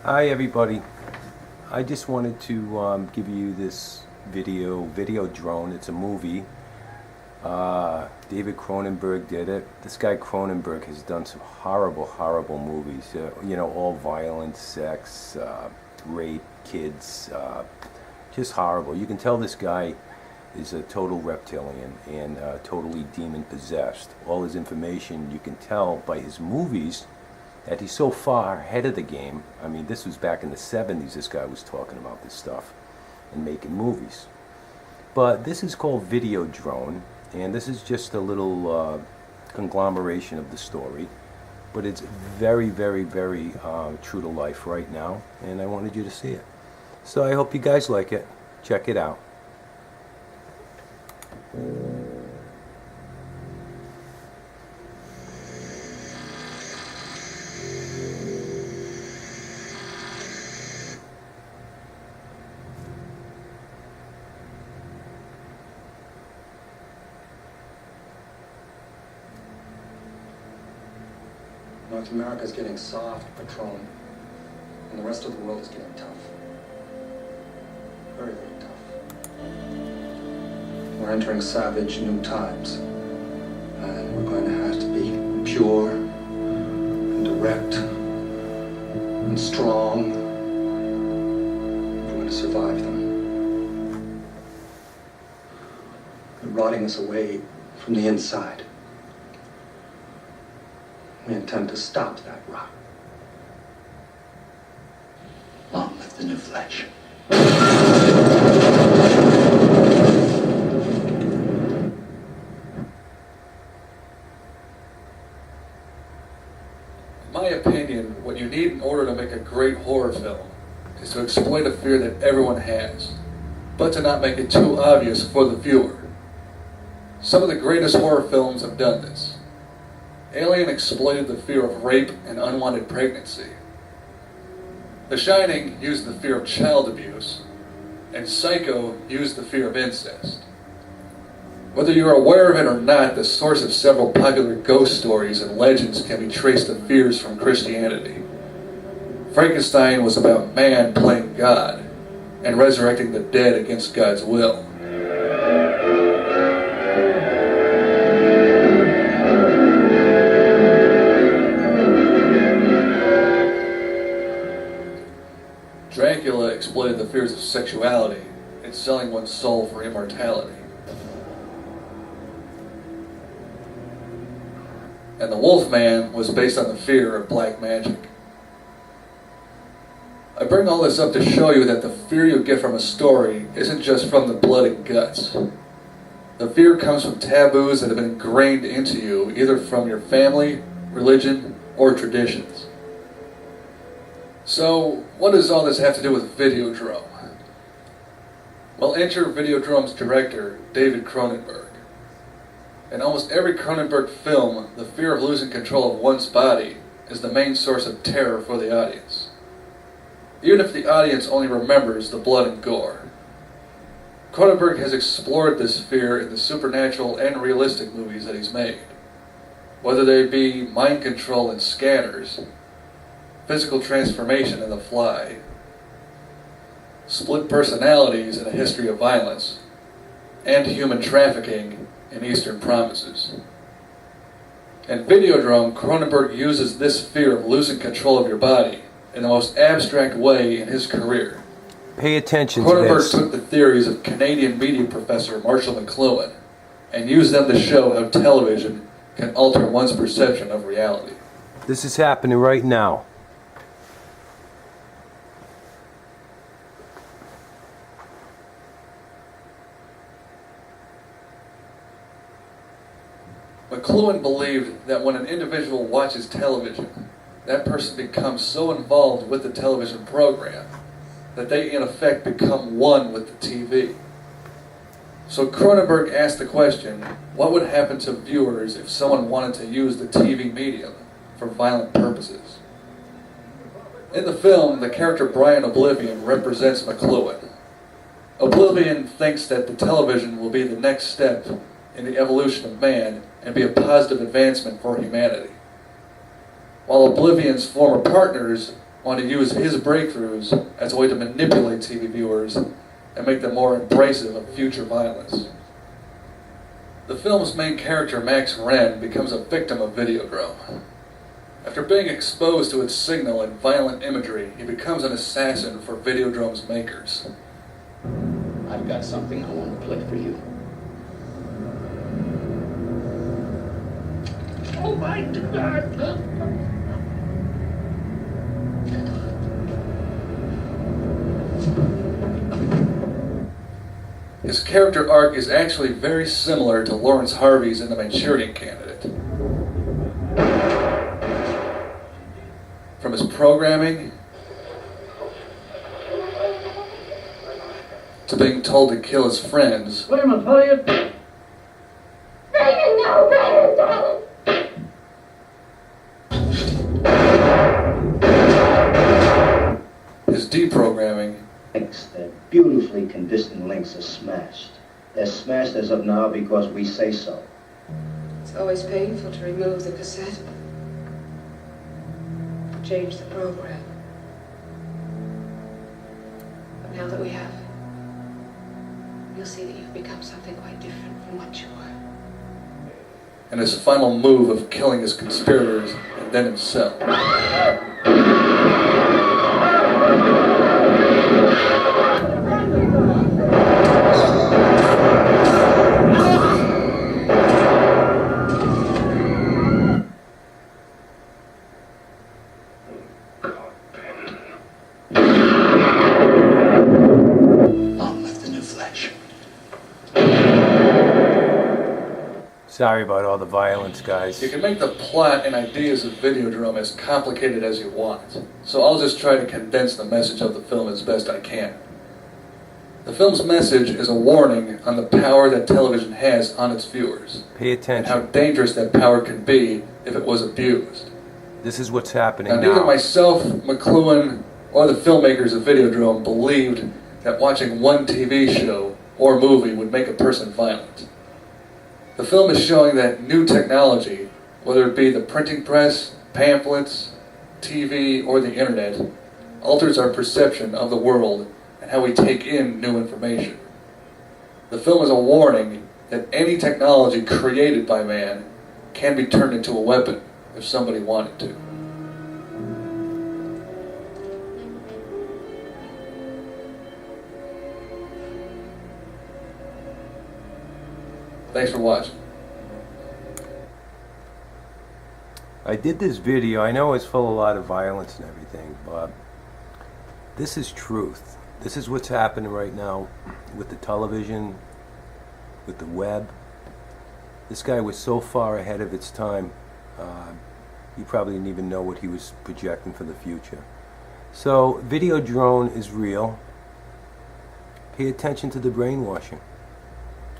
Hi everybody. I just wanted to give you this video drone. It's a movie. David Cronenberg did it. This guy Cronenberg has done some horrible movies. All violence, sex, rape, kids, just horrible. You can tell this guy is a total reptilian and totally demon possessed. All his information, you can tell by his movies that he's so far ahead of the game. I mean, this was back in the 70s, this guy was talking about this stuff and making movies. But this is called Videodrome, and this is just a little conglomeration of the story. But it's very true to life right now, and I wanted you to see it. So I hope you guys like it. Check it out. North America's getting soft, Patron, and the rest of the world is getting tough. Very tough. We're entering savage new times, and we're going to have to be pure and direct and strong if we're going to survive them. They're rotting us away from the inside. We intend to stop that rot. Long live the new flesh. In my opinion, what you need in order to make a great horror film is to exploit a fear that everyone has, but to not make it too obvious for the viewer. Some of the greatest horror films have done this. Alien exploited the fear of rape and unwanted pregnancy. The Shining used the fear of child abuse, and Psycho used the fear of incest. Whether you're aware of it or not, the source of several popular ghost stories and legends can be traced to fears from Christianity. Frankenstein was about man playing God and resurrecting the dead against God's will. Dracula exploited the fears of sexuality and selling one's soul for immortality. And the Wolfman was based on the fear of black magic. I bring all this up to show you that the fear you get from a story isn't just from the blood and guts. The fear comes from taboos that have been ingrained into you, either from your family, religion, or traditions. So, what does all this have to do with Videodrome? Well, enter Videodrome's director, David Cronenberg. In almost every Cronenberg film, the fear of losing control of one's body is the main source of terror for the audience, even if the audience only remembers the blood and gore. Cronenberg has explored this fear in the supernatural and realistic movies that he's made, whether they be mind control in Scanners, physical transformation in The Fly, split personalities in A History of Violence, and human trafficking in Eastern Promises. In Videodrome, Cronenberg uses this fear of losing control of your body in the most abstract way in his career. Pay attention to Cronenberg this. took the theories of Canadian media professor Marshall McLuhan and used them to show how television can alter one's perception of reality. This is happening right now. McLuhan believed that when an individual watches television, that person becomes so involved with the television program that they in effect become one with the TV. So Cronenberg asked the question, what would happen to viewers if someone wanted to use the TV medium for violent purposes? In the film, the character Brian Oblivion represents McLuhan. Oblivion thinks that the television will be the next step in the evolution of man and be a positive advancement for humanity. While Oblivion's former partners want to use his breakthroughs as a way to manipulate TV viewers and make them more abrasive of future violence. The film's main character, Max Wren, becomes a victim of videodrome. After being exposed to its signal and violent imagery, he becomes an assassin for Videodrome's makers. I've got something I want to play for you. Oh my God! His character arc is actually very similar to Lawrence Harvey's in The Manchurian Candidate. From his programming, to being told to kill his friends, his deprogramming, Their beautifully conditioned links are smashed. They're smashed as of now because we say so. It's always painful to remove the cassette. Change the program. But now that we have, you'll see that you've become something quite different from what you were. and his final move of killing his conspirators and then himself. Sorry about all the violence, guys. You can make the plot and ideas of Videodrome as complicated as you want, so I'll just try to condense the message of the film as best I can. The film's message is a warning on the power that television has on its viewers, Pay and attention. how dangerous that power can be if it was abused. This is what's happening Now, neither now. myself, McLuhan, or the filmmakers of Videodrome believed that watching one TV show or movie would make a person violent. The film is showing that new technology, whether it be the printing press, pamphlets, TV, or the internet, alters our perception of the world and how we take in new information. The film is a warning that any technology created by man can be turned into a weapon if somebody wanted to. Thanks for watching. I did this video. I know it's full of a lot of violence and everything, but this is truth. This is what's happening right now with the television, with the web. This guy was so far ahead of its time, he probably didn't even know what he was projecting for the future. So, Videodrome is real. Pay attention to the brainwashing.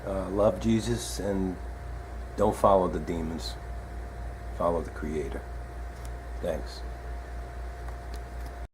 Love Jesus and don't follow the demons. Follow the Creator. Thanks.